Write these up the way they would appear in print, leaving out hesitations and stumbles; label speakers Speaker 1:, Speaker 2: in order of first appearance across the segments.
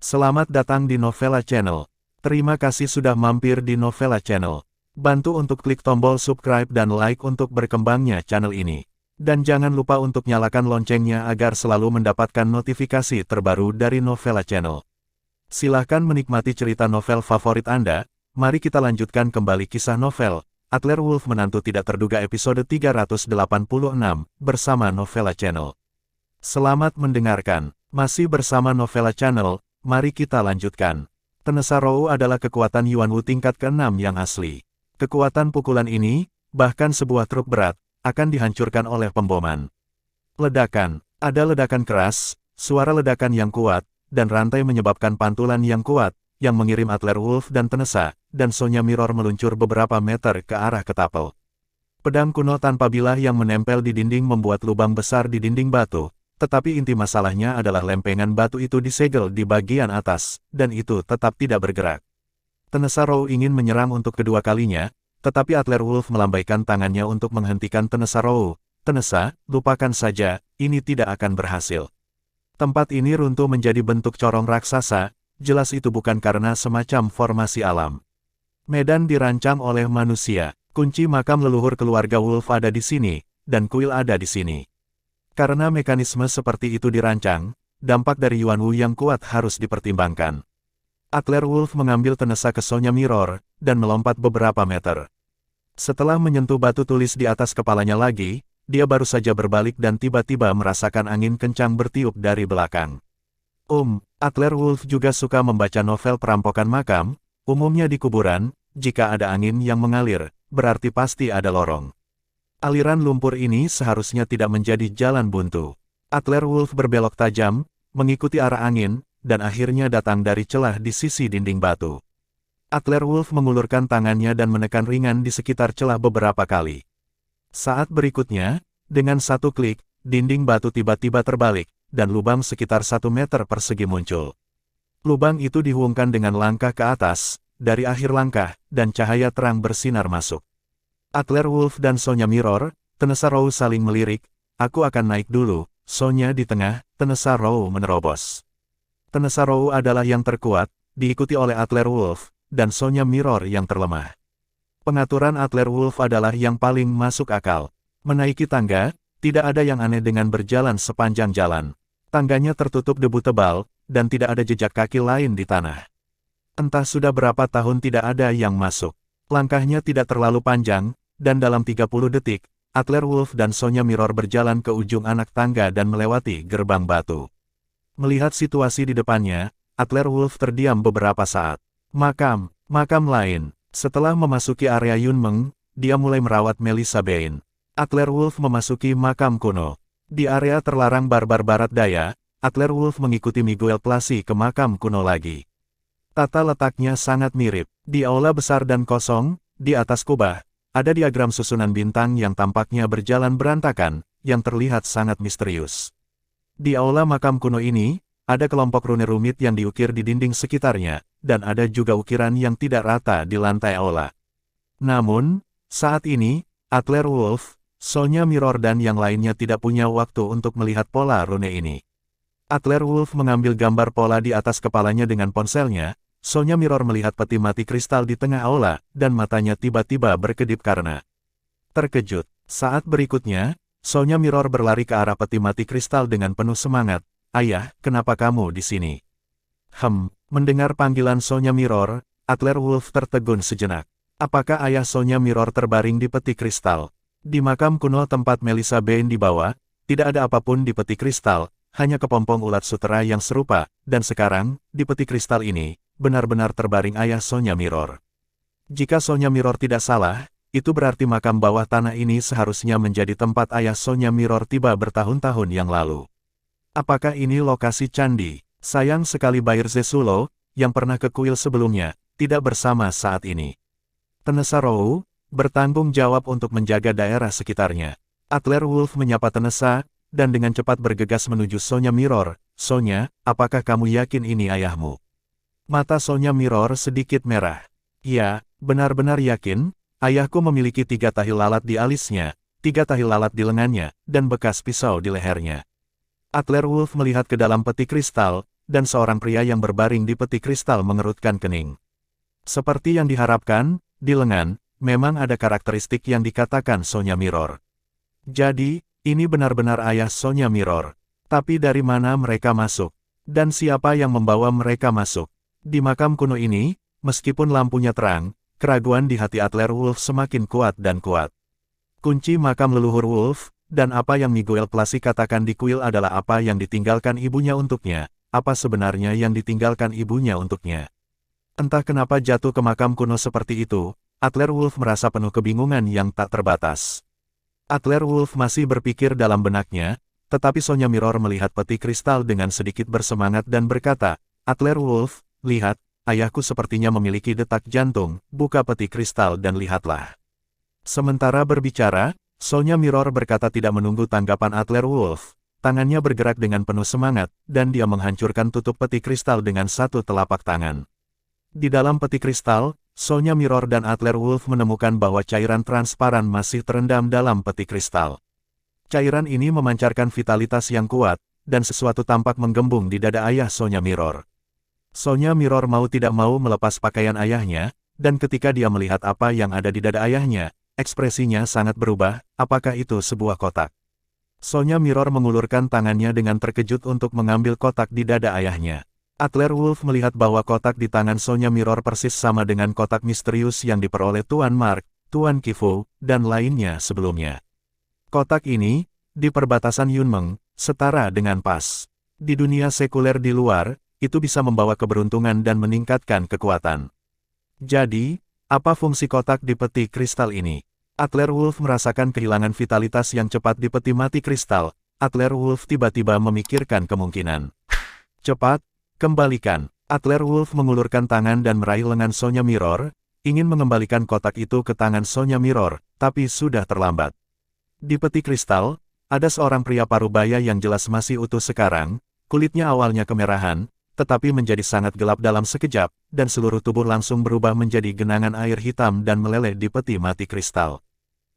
Speaker 1: Selamat datang di Novella Channel. Terima kasih sudah mampir di Novella Channel. Bantu untuk klik tombol subscribe dan like untuk berkembangnya channel ini. Dan jangan lupa untuk nyalakan loncengnya agar selalu mendapatkan notifikasi terbaru dari Novella Channel. Silahkan menikmati cerita novel favorit Anda. Mari kita lanjutkan kembali kisah novel Adler Wolf Menantu Tidak Terduga episode 386 bersama Novella Channel. Selamat mendengarkan. Masih bersama Novella Channel. Mari kita lanjutkan. Tenesa Rou adalah kekuatan Yuanwu tingkat ke-6 yang asli. Kekuatan pukulan ini, bahkan sebuah truk berat, akan dihancurkan oleh pemboman. Ledakan. Ada ledakan keras, suara ledakan yang kuat, dan rantai menyebabkan pantulan yang kuat, yang mengirim Adler Wolf dan Tenesa, dan Sonya Mirror meluncur beberapa meter ke arah ketapel. Pedang kuno tanpa bilah yang menempel di dinding membuat lubang besar di dinding batu. Tetapi inti masalahnya adalah lempengan batu itu disegel di bagian atas, dan itu tetap tidak bergerak. Tenesa Rou ingin menyerang untuk kedua kalinya, tetapi Adler Wolf melambaikan tangannya untuk menghentikan Tenesa Rou. Tenesa, lupakan saja, ini tidak akan berhasil. Tempat ini runtuh menjadi bentuk corong raksasa, jelas itu bukan karena semacam formasi alam. Medan dirancang oleh manusia, kunci makam leluhur keluarga Wolf ada di sini, dan kuil ada di sini. Karena mekanisme seperti itu dirancang, dampak dari Yuanwu yang kuat harus dipertimbangkan. Adler Wolf mengambil Tenesa ke Sonya Mirror, dan melompat beberapa meter. Setelah menyentuh batu tulis di atas kepalanya lagi, dia baru saja berbalik dan tiba-tiba merasakan angin kencang bertiup dari belakang. Adler Wolf juga suka membaca novel perampokan makam, umumnya di kuburan, jika ada angin yang mengalir, berarti pasti ada lorong. Aliran lumpur ini seharusnya tidak menjadi jalan buntu. Adler Wolf berbelok tajam, mengikuti arah angin, dan akhirnya datang dari celah di sisi dinding batu. Adler Wolf mengulurkan tangannya dan menekan ringan di sekitar celah beberapa kali. Saat berikutnya, dengan satu klik, dinding batu tiba-tiba terbalik, dan lubang sekitar 1 meter persegi muncul. Lubang itu dihubungkan dengan langkah ke atas, dari akhir langkah, dan cahaya terang bersinar masuk. Adler Wolf dan Sonya Mirror, Tenesa Rou saling melirik, aku akan naik dulu, Sonya di tengah, Tenesa Rou menerobos. Tenesa Rou adalah yang terkuat, diikuti oleh Adler Wolf, dan Sonya Mirror yang terlemah. Pengaturan Adler Wolf adalah yang paling masuk akal. Menaiki tangga, tidak ada yang aneh dengan berjalan sepanjang jalan. Tangganya tertutup debu tebal, dan tidak ada jejak kaki lain di tanah. Entah sudah berapa tahun tidak ada yang masuk. Langkahnya tidak terlalu panjang, dan dalam 30 detik, Adler Wolf dan Sonya Mirror berjalan ke ujung anak tangga dan melewati gerbang batu. Melihat situasi di depannya, Adler Wolf terdiam beberapa saat. Makam lain. Setelah memasuki area Yunmeng, dia mulai merawat Melissa Bain. Adler Wolf memasuki makam kuno. Di area terlarang barbar barat daya, Adler Wolf mengikuti Miguel Placy ke makam kuno lagi. Tata letaknya sangat mirip. Di aula besar dan kosong, di atas kubah, ada diagram susunan bintang yang tampaknya berjalan berantakan, yang terlihat sangat misterius. Di aula makam kuno ini, ada kelompok rune rumit yang diukir di dinding sekitarnya, dan ada juga ukiran yang tidak rata di lantai aula. Namun, saat ini, Adler Wolf, Sonya Mirror dan yang lainnya tidak punya waktu untuk melihat pola rune ini. Adler Wolf mengambil gambar pola di atas kepalanya dengan ponselnya. Sonya Mirror melihat peti mati kristal di tengah aula, dan matanya tiba-tiba berkedip karena terkejut. Saat berikutnya, Sonya Mirror berlari ke arah peti mati kristal dengan penuh semangat. Ayah, kenapa kamu di sini? Mendengar panggilan Sonya Mirror, Adler Wolf tertegun sejenak. Apakah ayah Sonya Mirror terbaring di peti kristal? Di makam kuno tempat Melissa Bain dibawa, tidak ada apapun di peti kristal, hanya kepompong ulat sutera yang serupa, dan sekarang, di peti kristal ini, benar-benar terbaring ayah Sonya Mirror. Jika Sonya Mirror tidak salah, itu berarti makam bawah tanah ini seharusnya menjadi tempat ayah Sonya Mirror tiba bertahun-tahun yang lalu. Apakah ini lokasi candi? Sayang sekali Bair Zesulo, yang pernah ke kuil sebelumnya, tidak bersama saat ini. Tenesa Rou, bertanggung jawab untuk menjaga daerah sekitarnya. Adler Wolf menyapa Tenesa, dan dengan cepat bergegas menuju Sonya Mirror. Sonya, apakah kamu yakin ini ayahmu? Mata Sonya Mirror sedikit merah. Ya, benar-benar yakin, ayahku memiliki 3 tahi lalat di alisnya, 3 tahi lalat di lengannya, dan bekas pisau di lehernya. Adler Wolf melihat ke dalam peti kristal, dan seorang pria yang berbaring di peti kristal mengerutkan kening. Seperti yang diharapkan, di lengan, memang ada karakteristik yang dikatakan Sonya Mirror. Jadi, ini benar-benar ayah Sonya Mirror. Tapi dari mana mereka masuk? Dan siapa yang membawa mereka masuk? Di makam kuno ini, meskipun lampunya terang, keraguan di hati Adler Wolf semakin kuat dan kuat. Kunci makam leluhur Wolf, dan apa yang Miguel Placy katakan di kuil adalah apa yang ditinggalkan ibunya untuknya, apa sebenarnya yang ditinggalkan ibunya untuknya. Entah kenapa jatuh ke makam kuno seperti itu, Adler Wolf merasa penuh kebingungan yang tak terbatas. Adler Wolf masih berpikir dalam benaknya, tetapi Sonya Mirror melihat peti kristal dengan sedikit bersemangat dan berkata, Adler Wolf, lihat, ayahku sepertinya memiliki detak jantung, buka peti kristal dan lihatlah. Sementara berbicara, Sonya Mirror berkata tidak menunggu tanggapan Adler Wolf, tangannya bergerak dengan penuh semangat, dan dia menghancurkan tutup peti kristal dengan satu telapak tangan. Di dalam peti kristal, Sonya Mirror dan Adler Wolf menemukan bahwa cairan transparan masih terendam dalam peti kristal. Cairan ini memancarkan vitalitas yang kuat, dan sesuatu tampak menggembung di dada ayah Sonya Mirror. Sonya Mirror mau tidak mau melepas pakaian ayahnya, dan ketika dia melihat apa yang ada di dada ayahnya, ekspresinya sangat berubah, apakah itu sebuah kotak? Sonya Mirror mengulurkan tangannya dengan terkejut untuk mengambil kotak di dada ayahnya. Adler Wolf melihat bahwa kotak di tangan Sonya Mirror persis sama dengan kotak misterius yang diperoleh Tuan Mark, Tuan Qifu, dan lainnya sebelumnya. Kotak ini, di perbatasan Yunmeng, setara dengan pas. Di dunia sekuler di luar, itu bisa membawa keberuntungan dan meningkatkan kekuatan. Jadi, apa fungsi kotak di peti kristal ini? Adler Wolf merasakan kehilangan vitalitas yang cepat di peti mati kristal. Adler Wolf tiba-tiba memikirkan kemungkinan. Cepat, kembalikan. Adler Wolf mengulurkan tangan dan meraih lengan Sonya Mirror, ingin mengembalikan kotak itu ke tangan Sonya Mirror, tapi sudah terlambat. Di peti kristal, ada seorang pria parubaya yang jelas masih utuh sekarang, kulitnya awalnya kemerahan, tetapi menjadi sangat gelap dalam sekejap, dan seluruh tubuh langsung berubah menjadi genangan air hitam dan meleleh di peti mati kristal.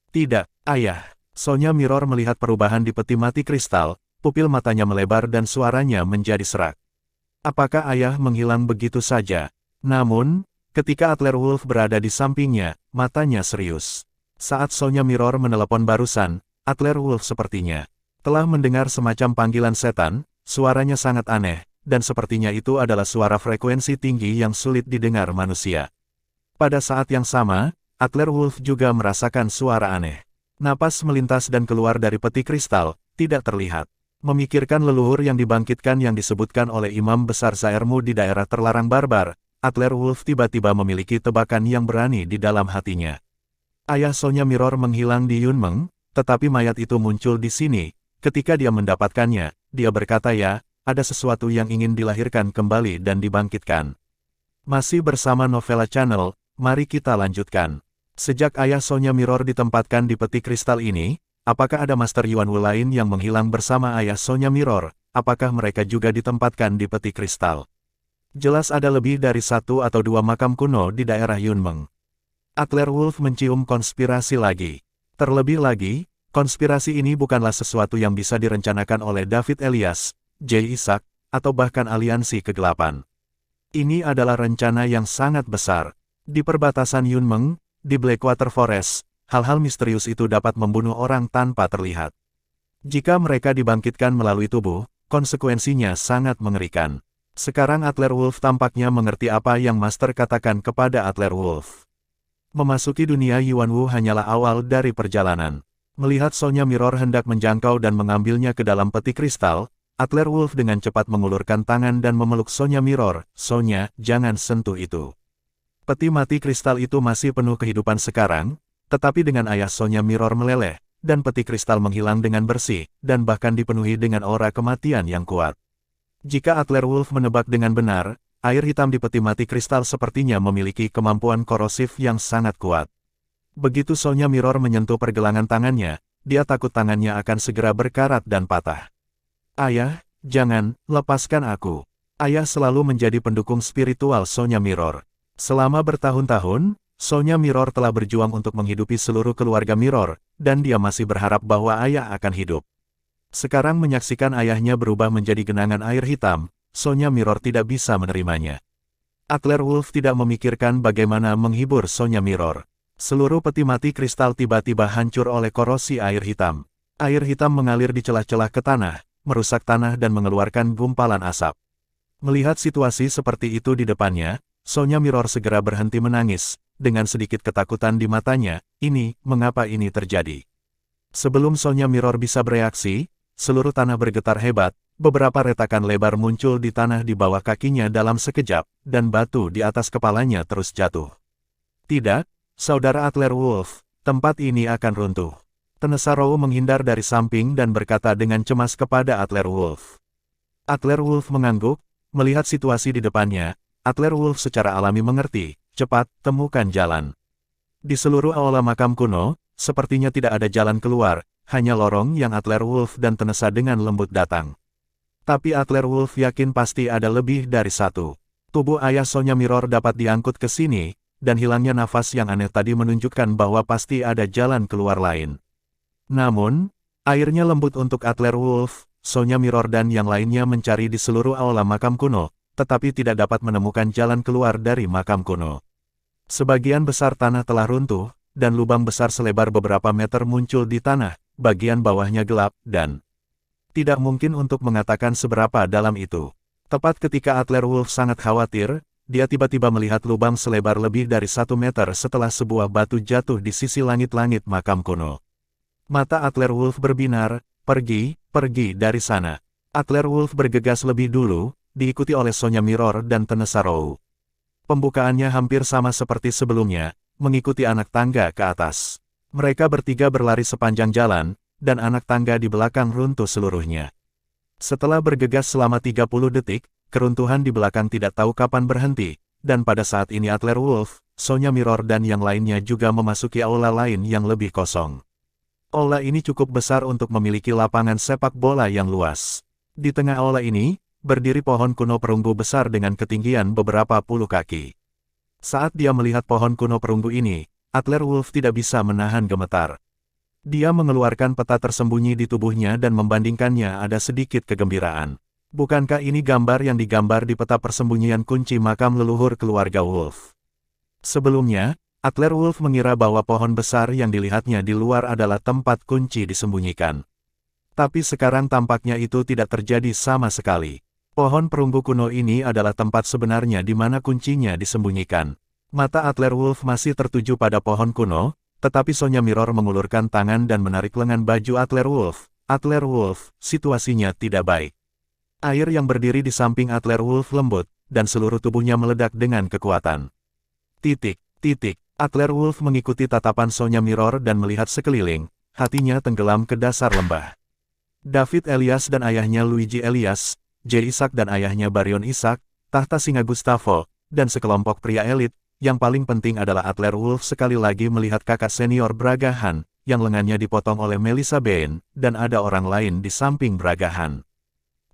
Speaker 1: Tidak, ayah. Sonya Mirror melihat perubahan di peti mati kristal, pupil matanya melebar dan suaranya menjadi serak. Apakah ayah menghilang begitu saja? Namun, ketika Adler Wolf berada di sampingnya, matanya serius. Saat Sonya Mirror menelepon barusan, Adler Wolf sepertinya telah mendengar semacam panggilan setan, suaranya sangat aneh, dan sepertinya itu adalah suara frekuensi tinggi yang sulit didengar manusia. Pada saat yang sama, Adler Wolf juga merasakan suara aneh. Napas melintas dan keluar dari peti kristal, tidak terlihat. Memikirkan leluhur yang dibangkitkan yang disebutkan oleh Imam Besar Zaermu di daerah terlarang barbar, Adler Wolf tiba-tiba memiliki tebakan yang berani di dalam hatinya. Ayah Sonya Mirror menghilang di Yunmeng, tetapi mayat itu muncul di sini. Ketika dia mendapatkannya, dia berkata ya, ada sesuatu yang ingin dilahirkan kembali dan dibangkitkan. Masih bersama Novella Channel, mari kita lanjutkan. Sejak ayah Sonya Mirror ditempatkan di peti kristal ini, apakah ada Master Yuan Wu lain yang menghilang bersama ayah Sonya Mirror? Apakah mereka juga ditempatkan di peti kristal? Jelas ada lebih dari 1 atau 2 makam kuno di daerah Yunmeng. Adler Wolf mencium konspirasi lagi. Terlebih lagi, konspirasi ini bukanlah sesuatu yang bisa direncanakan oleh David Elias, J. Isaac, atau bahkan aliansi kegelapan. Ini adalah rencana yang sangat besar. Di perbatasan Yunmeng, di Blackwater Forest, hal-hal misterius itu dapat membunuh orang tanpa terlihat. Jika mereka dibangkitkan melalui tubuh, konsekuensinya sangat mengerikan. Sekarang Adler Wolf tampaknya mengerti apa yang Master katakan kepada Adler Wolf. Memasuki dunia Yuan Wu hanyalah awal dari perjalanan. Melihat Sonya Mirror hendak menjangkau dan mengambilnya ke dalam peti kristal, Adler Wolf dengan cepat mengulurkan tangan dan memeluk Sonya Mirror. Sonya, jangan sentuh itu. Peti mati kristal itu masih penuh kehidupan sekarang, tetapi dengan ayah Sonya Mirror meleleh, dan peti kristal menghilang dengan bersih, dan bahkan dipenuhi dengan aura kematian yang kuat. Jika Adler Wolf menebak dengan benar, air hitam di peti mati kristal sepertinya memiliki kemampuan korosif yang sangat kuat. Begitu Sonya Mirror menyentuh pergelangan tangannya, dia takut tangannya akan segera berkarat dan patah. Ayah, jangan, lepaskan aku. Ayah selalu menjadi pendukung spiritual Sonya Mirror. Selama bertahun-tahun, Sonya Mirror telah berjuang untuk menghidupi seluruh keluarga Mirror, dan dia masih berharap bahwa ayah akan hidup. Sekarang menyaksikan ayahnya berubah menjadi genangan air hitam, Sonya Mirror tidak bisa menerimanya. Adler Wolf tidak memikirkan bagaimana menghibur Sonya Mirror. Seluruh peti mati kristal tiba-tiba hancur oleh korosi air hitam. Air hitam mengalir di celah-celah ke tanah, merusak tanah dan mengeluarkan gumpalan asap. Melihat situasi seperti itu di depannya, Sonya Mirror segera berhenti menangis, dengan sedikit ketakutan di matanya. Mengapa ini terjadi? Sebelum Sonya Mirror bisa bereaksi, seluruh tanah bergetar hebat, beberapa retakan lebar muncul di tanah di bawah kakinya dalam sekejap, dan batu di atas kepalanya terus jatuh. Tidak, Saudara Adler Wolf, tempat ini akan runtuh. Tenesarou menghindar dari samping dan berkata dengan cemas kepada Adler Wolf. Adler Wolf mengangguk, melihat situasi di depannya. Adler Wolf secara alami mengerti, cepat, temukan jalan. Di seluruh aula makam kuno, sepertinya tidak ada jalan keluar, hanya lorong yang Adler Wolf dan Tenesa dengan lembut datang. Tapi Adler Wolf yakin pasti ada lebih dari satu. Tubuh ayah Sonya Mirror dapat diangkut ke sini, dan hilangnya nafas yang aneh tadi menunjukkan bahwa pasti ada jalan keluar lain. Namun, airnya lembut untuk Adler Wolf, Sonya Mirror dan yang lainnya mencari di seluruh aula makam kuno, tetapi tidak dapat menemukan jalan keluar dari makam kuno. Sebagian besar tanah telah runtuh, dan lubang besar selebar beberapa meter muncul di tanah, bagian bawahnya gelap, dan tidak mungkin untuk mengatakan seberapa dalam itu. Tepat ketika Adler Wolf sangat khawatir, dia tiba-tiba melihat lubang selebar lebih dari 1 meter setelah sebuah batu jatuh di sisi langit-langit makam kuno. Mata Adler Wolf berbinar, pergi dari sana. Adler Wolf bergegas lebih dulu, diikuti oleh Sonya Mirror dan Tenesarou. Pembukaannya hampir sama seperti sebelumnya, mengikuti anak tangga ke atas. Mereka bertiga berlari sepanjang jalan, dan anak tangga di belakang runtuh seluruhnya. Setelah bergegas selama 30 detik, keruntuhan di belakang tidak tahu kapan berhenti, dan pada saat ini Adler Wolf, Sonya Mirror dan yang lainnya juga memasuki aula lain yang lebih kosong. Aula ini cukup besar untuk memiliki lapangan sepak bola yang luas. Di tengah aula ini, berdiri pohon kuno perunggu besar dengan ketinggian beberapa puluh kaki. Saat dia melihat pohon kuno perunggu ini, Adler Wolf tidak bisa menahan gemetar. Dia mengeluarkan peta tersembunyi di tubuhnya dan membandingkannya, ada sedikit kegembiraan. Bukankah ini gambar yang digambar di peta persembunyian kunci makam leluhur keluarga Wolf? Sebelumnya, Adler Wolf mengira bahwa pohon besar yang dilihatnya di luar adalah tempat kunci disembunyikan. Tapi sekarang tampaknya itu tidak terjadi sama sekali. Pohon perunggu kuno ini adalah tempat sebenarnya di mana kuncinya disembunyikan. Mata Adler Wolf masih tertuju pada pohon kuno, tetapi Sonya Mirror mengulurkan tangan dan menarik lengan baju Adler Wolf. Adler Wolf, situasinya tidak baik. Air yang berdiri di samping Adler Wolf lembut, dan seluruh tubuhnya meledak dengan kekuatan. Adler Wolf mengikuti tatapan Sonya Mirror dan melihat sekeliling, hatinya tenggelam ke dasar lembah. David Elias dan ayahnya Luigi Elias, J. Isaac dan ayahnya Baryon Isaac, tahta singa Gustavo, dan sekelompok pria elit, yang paling penting adalah Adler Wolf sekali lagi melihat kakak senior Braga Han, yang lengannya dipotong oleh Melissa Bain, dan ada orang lain di samping Braga Han.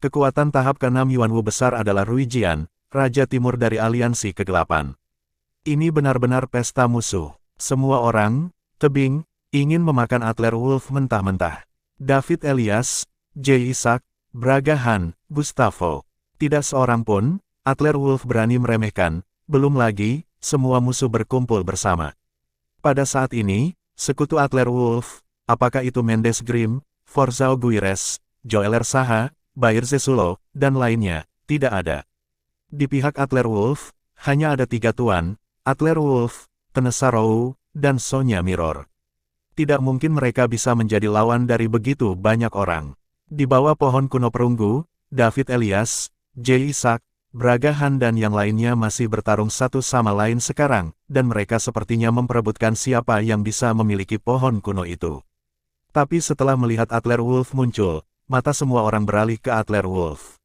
Speaker 1: Kekuatan tahap ke-6 Yuanwu besar adalah Ruijian, Raja Timur dari Aliansi Kegelapan. Ini benar-benar pesta musuh. Semua orang, tebing, ingin memakan Adler Wolf mentah-mentah. David Elias, J. Isaac, Braga Han, Gustavo. Tidak seorang pun, Adler Wolf berani meremehkan, belum lagi, semua musuh berkumpul bersama. Pada saat ini, sekutu Adler Wolf, apakah itu Mendes Grimm, Forzao Guires, Joeler Saha, Bayer Zesulo, dan lainnya, tidak ada. Di pihak Adler Wolf, hanya ada 3 tuan, Adler Wolf, Tenesarou, dan Sonya Mirror. Tidak mungkin mereka bisa menjadi lawan dari begitu banyak orang. Di bawah pohon kuno perunggu, David Elias, J. Isaac, Braga Han dan yang lainnya masih bertarung satu sama lain sekarang, dan mereka sepertinya memperebutkan siapa yang bisa memiliki pohon kuno itu. Tapi setelah melihat Adler Wolf muncul, mata semua orang beralih ke Adler Wolf.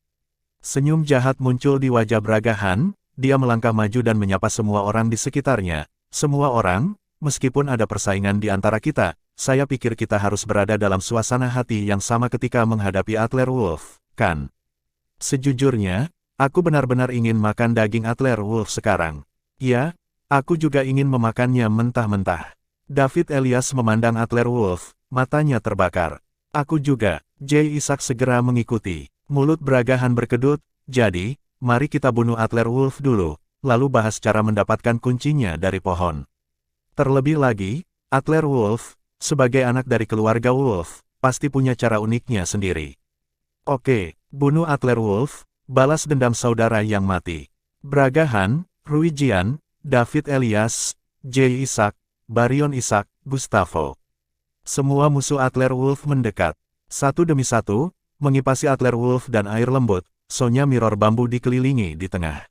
Speaker 1: Senyum jahat muncul di wajah Braga Han, dia melangkah maju dan menyapa semua orang di sekitarnya. Semua orang, meskipun ada persaingan di antara kita, saya pikir kita harus berada dalam suasana hati yang sama ketika menghadapi Adler Wolf, kan? Sejujurnya, aku benar-benar ingin makan daging Adler Wolf sekarang. Ya, aku juga ingin memakannya mentah-mentah. David Elias memandang Adler Wolf, matanya terbakar. Aku juga, Jay Isaac segera mengikuti. Mulut Bragahan berkedut, jadi, mari kita bunuh Adler Wolf dulu, lalu bahas cara mendapatkan kuncinya dari pohon. Terlebih lagi, Adler Wolf, sebagai anak dari keluarga Wolf, pasti punya cara uniknya sendiri. Oke, bunuh Adler Wolf, balas dendam saudara yang mati. Bragahan, Rui Jian, David Elias, Jay Isaac, Barion Isaac, Gustavo. Semua musuh Adler Wolf mendekat. Satu demi satu, mengipasi Adler Wolf dan air lembut, Sonya Mirror bambu dikelilingi di tengah.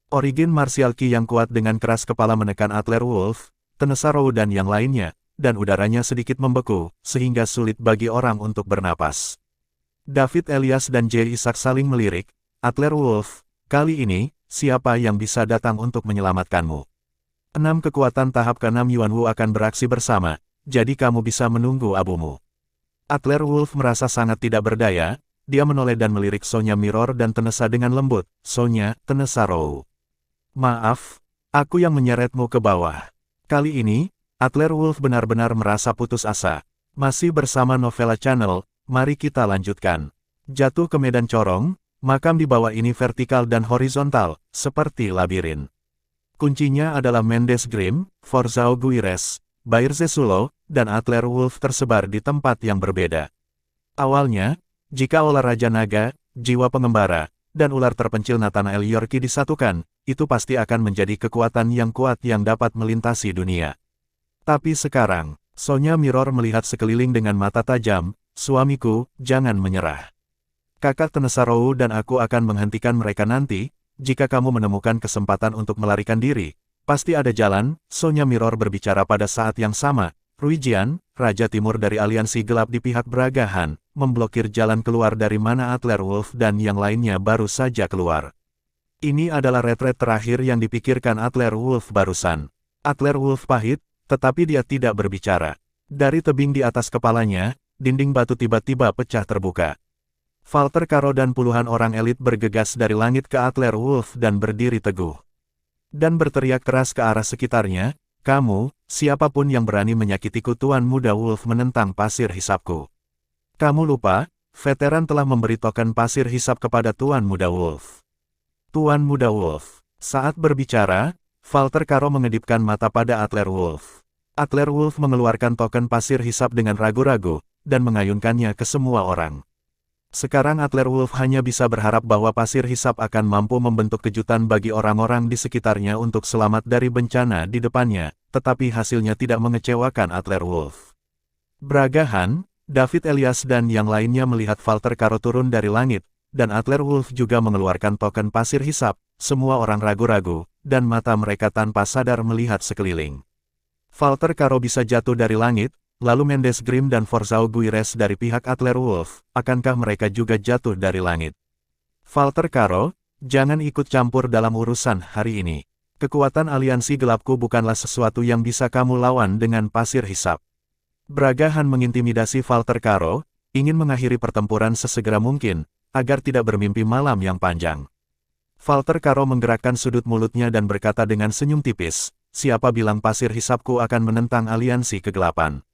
Speaker 1: Origin martial ki yang kuat dengan keras kepala menekan Adler Wolf, Tenesaro dan yang lainnya, dan udaranya sedikit membeku, sehingga sulit bagi orang untuk bernapas. David Elias dan Jay Isaac saling melirik. Adler Wolf, kali ini, siapa yang bisa datang untuk menyelamatkanmu? 6 kekuatan tahap ke-6 Yuanwu akan beraksi bersama, jadi kamu bisa menunggu abumu. Adler Wolf merasa sangat tidak berdaya, dia menoleh dan melirik Sonya Mirror dan Tenesa dengan lembut. Sonya, Tenesaro. Maaf, aku yang menyeretmu ke bawah. Kali ini, Adler Wolf benar-benar merasa putus asa. Masih bersama Novella Channel, mari kita lanjutkan. Jatuh ke medan corong, makam di bawah ini vertikal dan horizontal, seperti labirin. Kuncinya adalah Mendes Grimm, Forzao Guires, Bairze Sulo, dan Adler Wolf tersebar di tempat yang berbeda. Awalnya, jika ular Raja Naga, jiwa pengembara, dan ular terpencil Nathanael Yorki disatukan, itu pasti akan menjadi kekuatan yang kuat yang dapat melintasi dunia. Tapi sekarang, Sonya Mirror melihat sekeliling dengan mata tajam. Suamiku, jangan menyerah. Kakak Tenesaro dan aku akan menghentikan mereka nanti. Jika kamu menemukan kesempatan untuk melarikan diri, pasti ada jalan. Sonya Mirror berbicara pada saat yang sama. Rui Jian, Raja Timur dari Aliansi Gelap di pihak Bragahan, memblokir jalan keluar dari mana Adler Wolf dan yang lainnya baru saja keluar. Ini adalah retret terakhir yang dipikirkan Adler Wolf barusan. Adler Wolf pahit, tetapi dia tidak berbicara. Dari tebing di atas kepalanya, dinding batu tiba-tiba pecah terbuka. Valter Karo dan puluhan orang elit bergegas dari langit ke Adler Wolf dan berdiri teguh. Dan berteriak keras ke arah sekitarnya, kamu, siapapun yang berani menyakitiku Tuan Muda Wolf menentang pasir hisapku. Kamu lupa, veteran telah memberi token pasir hisap kepada Tuan Muda Wolf. Tuan Muda Wolf. Saat berbicara, Valter Karo mengedipkan mata pada Adler Wolf. Adler Wolf mengeluarkan token pasir hisap dengan ragu-ragu, dan mengayunkannya ke semua orang. Sekarang Adler Wolf hanya bisa berharap bahwa pasir hisap akan mampu membentuk kejutan bagi orang-orang di sekitarnya untuk selamat dari bencana di depannya, tetapi hasilnya tidak mengecewakan Adler Wolf. Bragahan, David Elias dan yang lainnya melihat Valter Karo turun dari langit, dan Adler Wolf juga mengeluarkan token pasir hisap. Semua orang ragu-ragu, dan mata mereka tanpa sadar melihat sekeliling. Valter Karo bisa jatuh dari langit, lalu Mendes Grimm dan Forzao Guires dari pihak Adler Wolf, akankah mereka juga jatuh dari langit? Valter Karo, jangan ikut campur dalam urusan hari ini. Kekuatan aliansi gelapku bukanlah sesuatu yang bisa kamu lawan dengan pasir hisap. Bragahan mengintimidasi Valter Karo, ingin mengakhiri pertempuran sesegera mungkin, agar tidak bermimpi malam yang panjang. Valter Karo menggerakkan sudut mulutnya dan berkata dengan senyum tipis, siapa bilang pasir hisapku akan menentang aliansi kegelapan?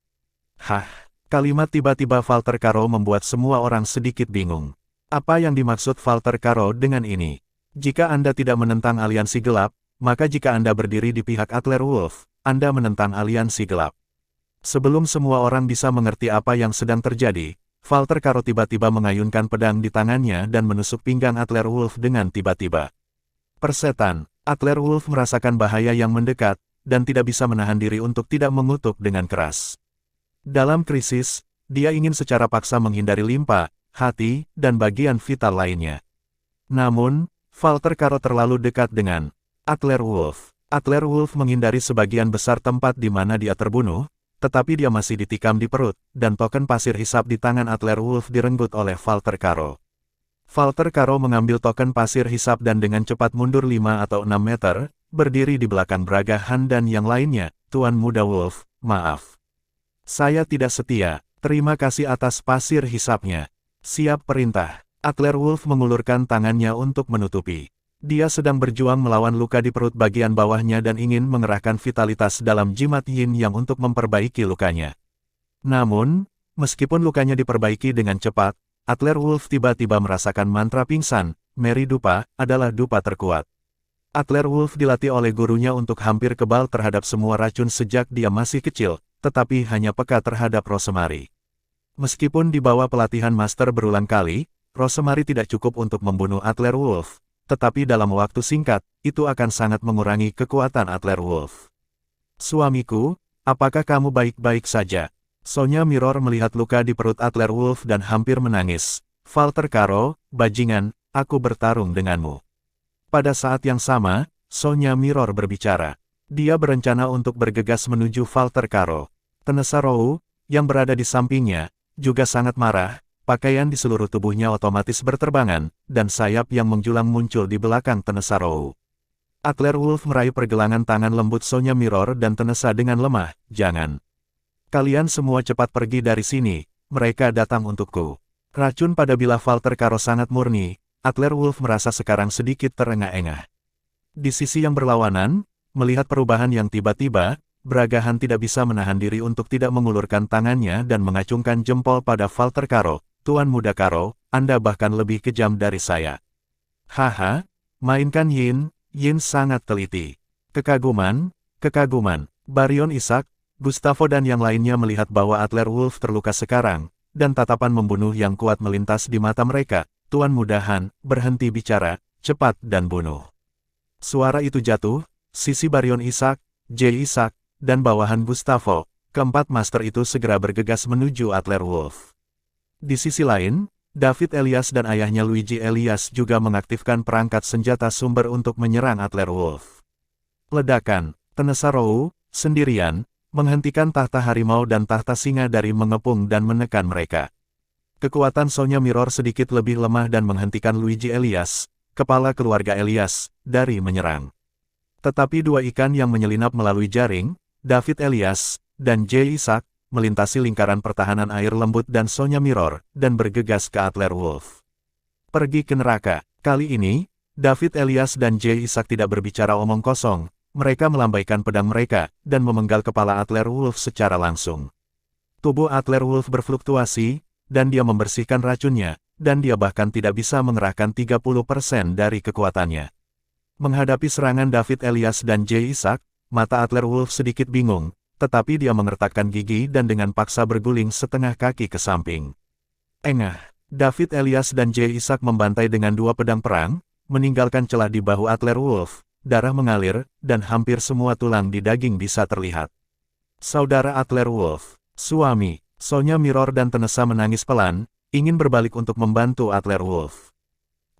Speaker 1: Hah, kalimat tiba-tiba Valter Karo membuat semua orang sedikit bingung. Apa yang dimaksud Valter Karo dengan ini? Jika Anda tidak menentang aliansi gelap, maka jika Anda berdiri di pihak Adler Wolf, Anda menentang aliansi gelap. Sebelum semua orang bisa mengerti apa yang sedang terjadi, Valter Karo tiba-tiba mengayunkan pedang di tangannya dan menusuk pinggang Adler Wolf dengan tiba-tiba. Persetan, Adler Wolf merasakan bahaya yang mendekat, dan tidak bisa menahan diri untuk tidak mengutuk dengan keras. Dalam krisis, dia ingin secara paksa menghindari limpa, hati, dan bagian vital lainnya. Namun, Valter Karo terlalu dekat dengan Adler Wolf. Adler Wolf menghindari sebagian besar tempat di mana dia terbunuh, tetapi dia masih ditikam di perut, dan token pasir hisap di tangan Adler Wolf direnggut oleh Valter Karo. Valter Karo mengambil token pasir hisap dan dengan cepat mundur 5 atau 6 meter, berdiri di belakang Bragahan dan yang lainnya. Tuan Muda Wolf, maaf. Saya tidak setia, terima kasih atas pasir hisapnya. Siap perintah. Adler Wolf mengulurkan tangannya untuk menutupi. Dia sedang berjuang melawan luka di perut bagian bawahnya dan ingin mengerahkan vitalitas dalam jimat Yin Yang untuk memperbaiki lukanya. Namun, meskipun lukanya diperbaiki dengan cepat, Adler Wolf tiba-tiba merasakan mantra pingsan. Mary Dupa adalah dupa terkuat. Adler Wolf dilatih oleh gurunya untuk hampir kebal terhadap semua racun sejak dia masih kecil, tetapi hanya peka terhadap Rosemary. Meskipun di bawah pelatihan master berulang kali, Rosemary tidak cukup untuk membunuh Adler Wolf, tetapi dalam waktu singkat, itu akan sangat mengurangi kekuatan Adler Wolf. Suamiku, apakah kamu baik-baik saja? Sonya Mirror melihat luka di perut Adler Wolf dan hampir menangis. Walter Caro, bajingan, aku bertarung denganmu. Pada saat yang sama, Sonya Mirror berbicara. Dia berencana untuk bergegas menuju Walter Caro. Tenesa Rou, yang berada di sampingnya, juga sangat marah. Pakaian di seluruh tubuhnya otomatis berterbangan, dan sayap yang menjulang muncul di belakang Tenesa Rou. Adler Wolf meraih pergelangan tangan lembut Sonya Mirror dan Tenesa dengan lemah. Jangan. Kalian semua cepat pergi dari sini, mereka datang untukku. Racun pada bilah Walter Caro sangat murni. Adler Wolf merasa sekarang sedikit terengah-engah. Di sisi yang berlawanan, melihat perubahan yang tiba-tiba, Bragahan tidak bisa menahan diri untuk tidak mengulurkan tangannya dan mengacungkan jempol pada Walter Caro. Tuan Muda Caro, Anda bahkan lebih kejam dari saya. Haha, mainkan Yin, Yin sangat teliti. Kekaguman, kekaguman. Baryon Isaac, Gustavo dan yang lainnya melihat bahwa Adler Wolf terluka sekarang, dan tatapan membunuh yang kuat melintas di mata mereka. Tuan Muda Han, berhenti bicara, cepat dan bunuh. Suara itu jatuh, sisi Baryon Isaac, J. Isaac, dan bawahan Gustavo, keempat master itu segera bergegas menuju Adler Wolf. Di sisi lain, David Elias dan ayahnya Luigi Elias juga mengaktifkan perangkat senjata sumber untuk menyerang Adler Wolf. Ledakan, Tenesa Rou, sendirian, menghentikan tahta harimau dan tahta singa dari mengepung dan menekan mereka. Kekuatan Sonya Mirror sedikit lebih lemah dan menghentikan Luigi Elias, kepala keluarga Elias, dari menyerang. Tetapi dua ikan yang menyelinap melalui jaring, David Elias, dan J. Isaac, melintasi lingkaran pertahanan air lembut dan Sonya Mirror, dan bergegas ke Adler Wolf. Pergi ke neraka. Kali ini, David Elias dan J. Isaac tidak berbicara omong kosong, mereka melambaikan pedang mereka, dan memenggal kepala Adler Wolf secara langsung. Tubuh Adler Wolf berfluktuasi, dan dia membersihkan racunnya, dan dia bahkan tidak bisa mengerahkan 30% dari kekuatannya. Menghadapi serangan David Elias dan J. Isaac, mata Adler Wolf sedikit bingung, tetapi dia mengertakkan gigi dan dengan paksa berguling setengah kaki ke samping. Engah, David Elias dan J. Isaac membantai dengan dua pedang perang, meninggalkan celah di bahu Adler Wolf, darah mengalir, dan hampir semua tulang di daging bisa terlihat. Saudara Adler Wolf, suami, Sonya Mirror dan Tenesa menangis pelan, ingin berbalik untuk membantu Adler Wolf.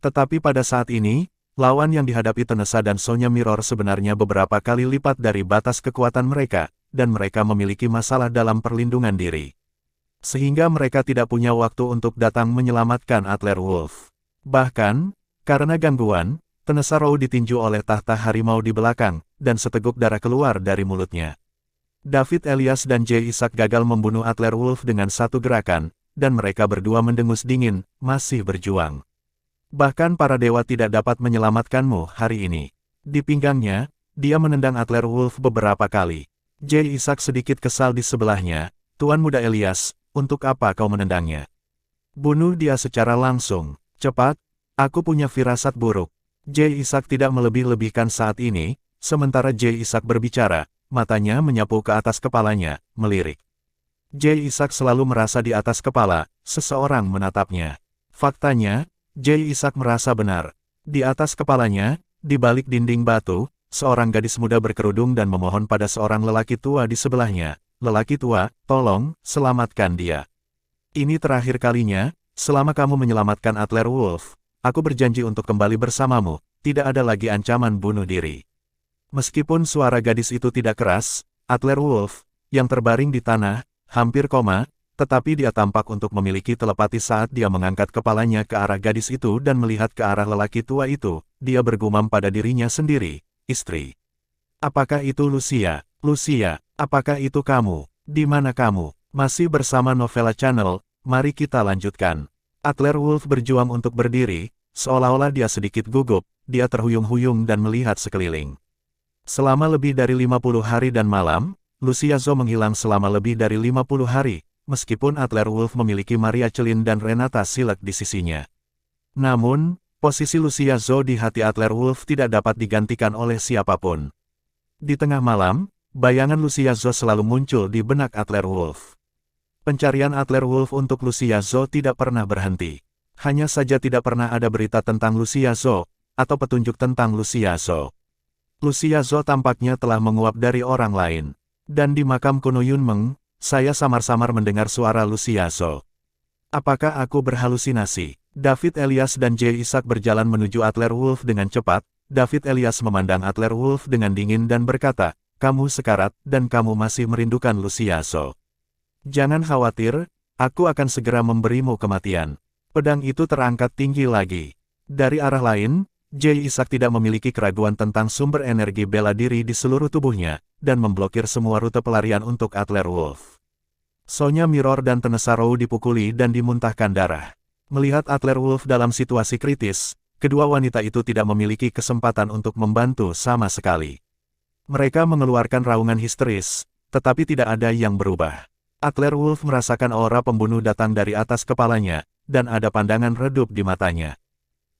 Speaker 1: Tetapi pada saat ini, lawan yang dihadapi Tenesa dan Sonya Mirror sebenarnya beberapa kali lipat dari batas kekuatan mereka, dan mereka memiliki masalah dalam perlindungan diri. Sehingga mereka tidak punya waktu untuk datang menyelamatkan Adler Wolf. Bahkan, karena gangguan, Tenesa Rou ditinju oleh tahta harimau di belakang, dan seteguk darah keluar dari mulutnya. David Elias dan J. Isaac gagal membunuh Adler Wolf dengan satu gerakan, dan mereka berdua mendengus dingin, masih berjuang. Bahkan para dewa tidak dapat menyelamatkanmu hari ini. Di pinggangnya, dia menendang Adler Wolf beberapa kali. J. Isaac sedikit kesal di sebelahnya, Tuan Muda Elias, untuk apa kau menendangnya? Bunuh dia secara langsung, cepat, aku punya firasat buruk. J. Isaac tidak melebih-lebihkan saat ini, sementara J. Isaac berbicara, matanya menyapu ke atas kepalanya, melirik. J. Isaac selalu merasa di atas kepala, seseorang menatapnya. Faktanya, J. Isaac merasa benar. Di atas kepalanya, di balik dinding batu, seorang gadis muda berkerudung dan memohon pada seorang lelaki tua di sebelahnya. Lelaki tua, tolong, selamatkan dia. Ini terakhir kalinya, selama kamu menyelamatkan Adler Wolf, aku berjanji untuk kembali bersamamu, tidak ada lagi ancaman bunuh diri. Meskipun suara gadis itu tidak keras, Adler Wolf, yang terbaring di tanah, hampir koma, tetapi dia tampak untuk memiliki telepati saat dia mengangkat kepalanya ke arah gadis itu dan melihat ke arah lelaki tua itu, dia bergumam pada dirinya sendiri, istri. Apakah itu Lucia? Lucia, apakah itu kamu? Di mana kamu? Masih bersama Novella Channel, mari kita lanjutkan. Adler Wolf berjuang untuk berdiri, seolah-olah dia sedikit gugup, dia terhuyung-huyung dan melihat sekeliling. Selama lebih dari 50 hari dan malam, Lucia Zhou menghilang selama lebih dari 50 hari, meskipun Adler Wolf memiliki Maria Celin dan Renata Silek di sisinya. Namun, posisi Lucia Zhou di hati Adler Wolf tidak dapat digantikan oleh siapapun. Di tengah malam, bayangan Lucia Zhou selalu muncul di benak Adler Wolf. Pencarian Adler Wolf untuk Lucia Zhou tidak pernah berhenti. Hanya saja tidak pernah ada berita tentang Lucia Zhou, atau petunjuk tentang Lucia Zhou. Lucia Zhou tampaknya telah menguap dari orang lain. Dan di makam kuno Yunmeng, saya samar-samar mendengar suara Lucia Zhou. Apakah aku berhalusinasi? David Elias dan Jay Isaac berjalan menuju Adler Wolf dengan cepat. David Elias memandang Adler Wolf dengan dingin dan berkata, "Kamu sekarat, dan kamu masih merindukan Lucia Zhou. Jangan khawatir, aku akan segera memberimu kematian." Pedang itu terangkat tinggi lagi. Dari arah lain, Jay Isaac tidak memiliki keraguan tentang sumber energi bela diri di seluruh tubuhnya, dan memblokir semua rute pelarian untuk Adler Wolf. Sonya Mirror dan Tenesarou dipukuli dan dimuntahkan darah. Melihat Adler Wolf dalam situasi kritis, kedua wanita itu tidak memiliki kesempatan untuk membantu sama sekali. Mereka mengeluarkan raungan histeris, tetapi tidak ada yang berubah. Adler Wolf merasakan aura pembunuh datang dari atas kepalanya, dan ada pandangan redup di matanya.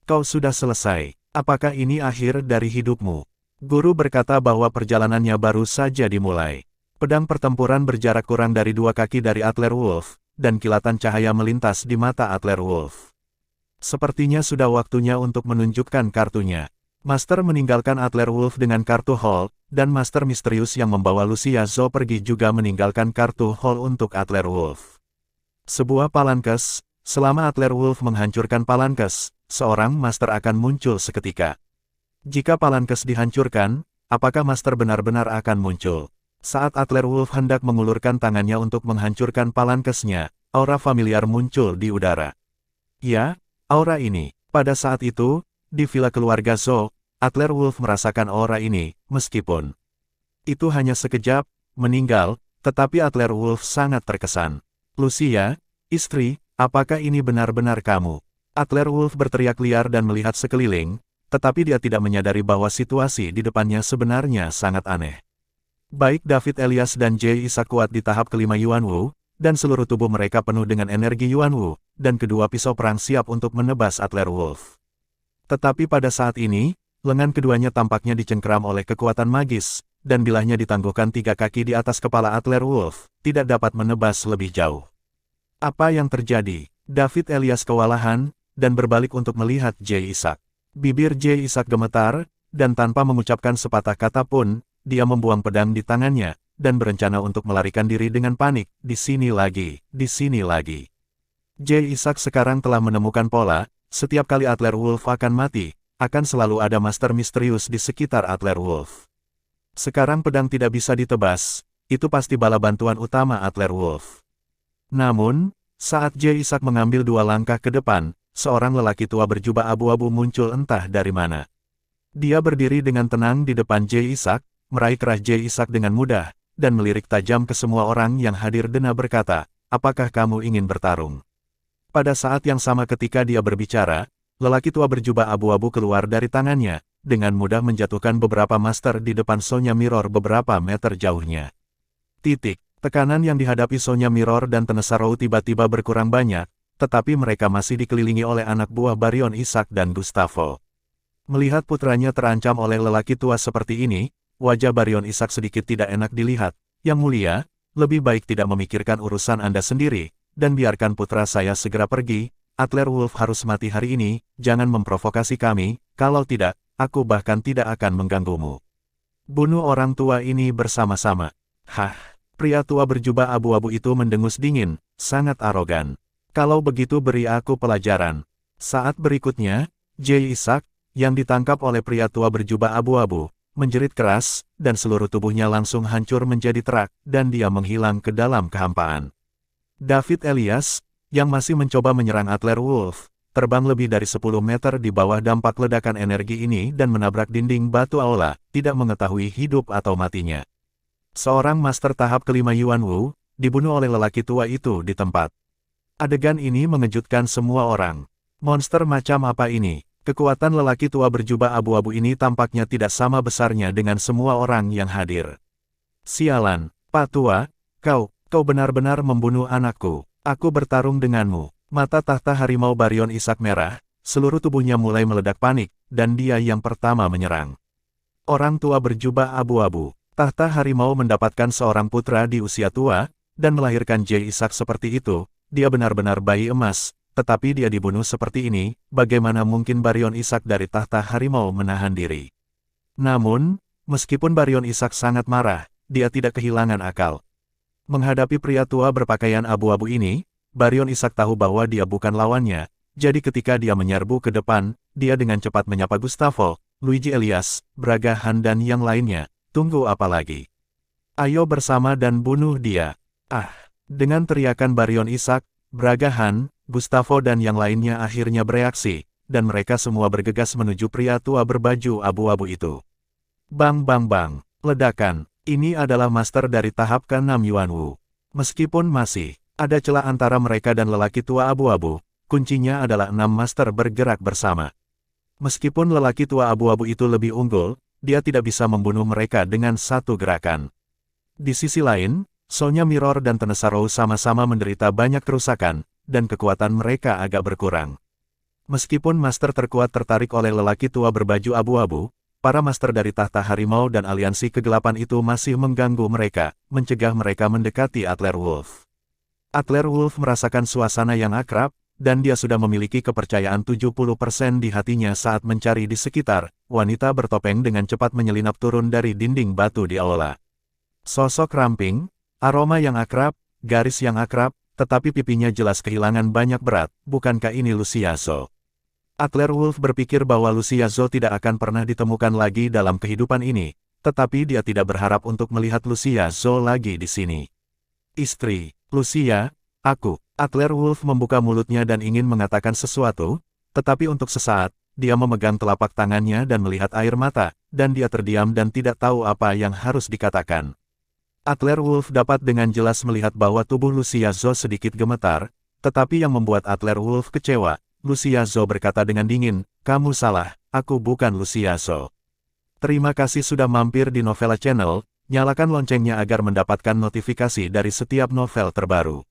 Speaker 1: "Kau sudah selesai. Apakah ini akhir dari hidupmu?" Guru berkata bahwa perjalanannya baru saja dimulai. Pedang pertempuran berjarak kurang dari 2 kaki dari Adler Wolf, dan kilatan cahaya melintas di mata Adler Wolf. Sepertinya sudah waktunya untuk menunjukkan kartunya. Master meninggalkan Adler Wolf dengan kartu Hall, dan Master misterius yang membawa Lucia Zhou pergi juga meninggalkan kartu Hall untuk Adler Wolf. Sebuah palankes, selama Adler Wolf menghancurkan palankes, seorang Master akan muncul seketika. Jika palankes dihancurkan, apakah Master benar-benar akan muncul? Saat Adler Wolf hendak mengulurkan tangannya untuk menghancurkan palankesnya, aura familiar muncul di udara. Ya, aura ini. Pada saat itu, di villa keluarga Zhou, Adler Wolf merasakan aura ini, meskipun itu hanya sekejap, meninggal, tetapi Adler Wolf sangat terkesan. "Lucia, istri, apakah ini benar-benar kamu?" Adler Wolf berteriak liar dan melihat sekeliling, tetapi dia tidak menyadari bahwa situasi di depannya sebenarnya sangat aneh. Baik David Elias dan Jay Isaac kuat di tahap kelima Yuan Wu, dan seluruh tubuh mereka penuh dengan energi Yuan Wu, dan kedua pisau perang siap untuk menebas Adler Wolf. Tetapi pada saat ini, lengan keduanya tampaknya dicengkeram oleh kekuatan magis, dan bilahnya ditangguhkan 3 kaki di atas kepala Adler Wolf, tidak dapat menebas lebih jauh. Apa yang terjadi? David Elias kewalahan, dan berbalik untuk melihat Jay Isaac. Bibir Jay Isaac gemetar, dan tanpa mengucapkan sepatah kata pun, dia membuang pedang di tangannya, dan berencana untuk melarikan diri dengan panik, di sini lagi, di sini lagi. Jay Isaac sekarang telah menemukan pola, setiap kali Adler Wolf akan mati, akan selalu ada Master misterius di sekitar Adler Wolf. Sekarang pedang tidak bisa ditebas, itu pasti bala bantuan utama Adler Wolf. Namun, saat Jay Isaac mengambil 2 langkah ke depan, seorang lelaki tua berjubah abu-abu muncul entah dari mana. Dia berdiri dengan tenang di depan Jay Isaac, meraih kerah Jay Isaac dengan mudah, dan melirik tajam ke semua orang yang hadir dan berkata, "Apakah kamu ingin bertarung?" Pada saat yang sama ketika dia berbicara, lelaki tua berjubah abu-abu keluar dari tangannya, dengan mudah menjatuhkan beberapa master di depan Sonya Mirror beberapa meter jauhnya. Tekanan yang dihadapi Sonya Mirror dan Tenesarou tiba-tiba berkurang banyak, tetapi mereka masih dikelilingi oleh anak buah Baryon Isaac dan Gustavo. Melihat putranya terancam oleh lelaki tua seperti ini, wajah Baryon Isaac sedikit tidak enak dilihat. "Yang mulia, lebih baik tidak memikirkan urusan Anda sendiri, dan biarkan putra saya segera pergi. Adler Wolf harus mati hari ini, jangan memprovokasi kami, kalau tidak, aku bahkan tidak akan mengganggumu." Bunuh orang tua ini bersama-sama. Hah, pria tua berjubah abu-abu itu mendengus dingin, sangat arogan. "Kalau begitu beri aku pelajaran." Saat berikutnya, Jay Isaac, yang ditangkap oleh pria tua berjubah abu-abu, menjerit keras, dan seluruh tubuhnya langsung hancur menjadi terak, dan dia menghilang ke dalam kehampaan. David Elias, yang masih mencoba menyerang Adler Wolf, terbang lebih dari 10 meter di bawah dampak ledakan energi ini dan menabrak dinding batu aula, tidak mengetahui hidup atau matinya. Seorang master tahap kelima Yuan Wu, dibunuh oleh lelaki tua itu di tempat. Adegan ini mengejutkan semua orang. Monster macam apa ini? Kekuatan lelaki tua berjubah abu-abu ini tampaknya tidak sama besarnya dengan semua orang yang hadir. Sialan, Pak Tua, kau benar-benar membunuh anakku. Aku bertarung denganmu. Mata tahta harimau Baryon Ishak merah, seluruh tubuhnya mulai meledak panik, dan dia yang pertama menyerang. Orang tua berjubah abu-abu. Tahta harimau mendapatkan seorang putra di usia tua, dan melahirkan Jay Ishak seperti itu. Dia benar-benar bayi emas. Tetapi dia dibunuh seperti ini, bagaimana mungkin Baryon Ishak dari tahta harimau menahan diri? Namun, meskipun Baryon Ishak sangat marah, dia tidak kehilangan akal. Menghadapi pria tua berpakaian abu-abu ini, Baryon Ishak tahu bahwa dia bukan lawannya, jadi ketika dia menyerbu ke depan, dia dengan cepat menyapa Gustavo, Luigi Elias, Braga Han dan yang lainnya. Tunggu apa lagi? Ayo bersama dan bunuh dia. Ah! Dengan teriakan Baryon Ishak, Braga Han, Gustavo dan yang lainnya akhirnya bereaksi, dan mereka semua bergegas menuju pria tua berbaju abu-abu itu. Bang bang bang, ledakan, ini adalah master dari tahap ke-6 Yuan Wu. Meskipun masih ada celah antara mereka dan lelaki tua abu-abu, kuncinya adalah 6 master bergerak bersama. Meskipun lelaki tua abu-abu itu lebih unggul, dia tidak bisa membunuh mereka dengan satu gerakan. Di sisi lain, Sonya Mirror dan Tenesaro sama-sama menderita banyak kerusakan, dan kekuatan mereka agak berkurang. Meskipun master terkuat tertarik oleh lelaki tua berbaju abu-abu, para master dari tahta harimau dan aliansi kegelapan itu masih mengganggu mereka, mencegah mereka mendekati Adler Wolf. Adler Wolf merasakan suasana yang akrab, dan dia sudah memiliki kepercayaan 70% di hatinya saat mencari di sekitar. Wanita bertopeng dengan cepat menyelinap turun dari dinding batu di aula. Sosok ramping, aroma yang akrab, garis yang akrab, tetapi pipinya jelas kehilangan banyak berat. Bukankah ini Lucia Zhou? Adler Wolf berpikir bahwa Lucia Zhou tidak akan pernah ditemukan lagi dalam kehidupan ini, tetapi dia tidak berharap untuk melihat Lucia Zhou lagi di sini. Istri, Lucia, aku. Adler Wolf membuka mulutnya dan ingin mengatakan sesuatu, tetapi untuk sesaat, dia memegang telapak tangannya dan melihat air mata, dan dia terdiam dan tidak tahu apa yang harus dikatakan. Adler Wolf dapat dengan jelas melihat bahwa tubuh Lucia Zhou sedikit gemetar, tetapi yang membuat Adler Wolf kecewa, Lucia Zhou berkata dengan dingin, "Kamu salah, aku bukan Lucia Zhou." Terima kasih sudah mampir di Novella Channel, nyalakan loncengnya agar mendapatkan notifikasi dari setiap novel terbaru.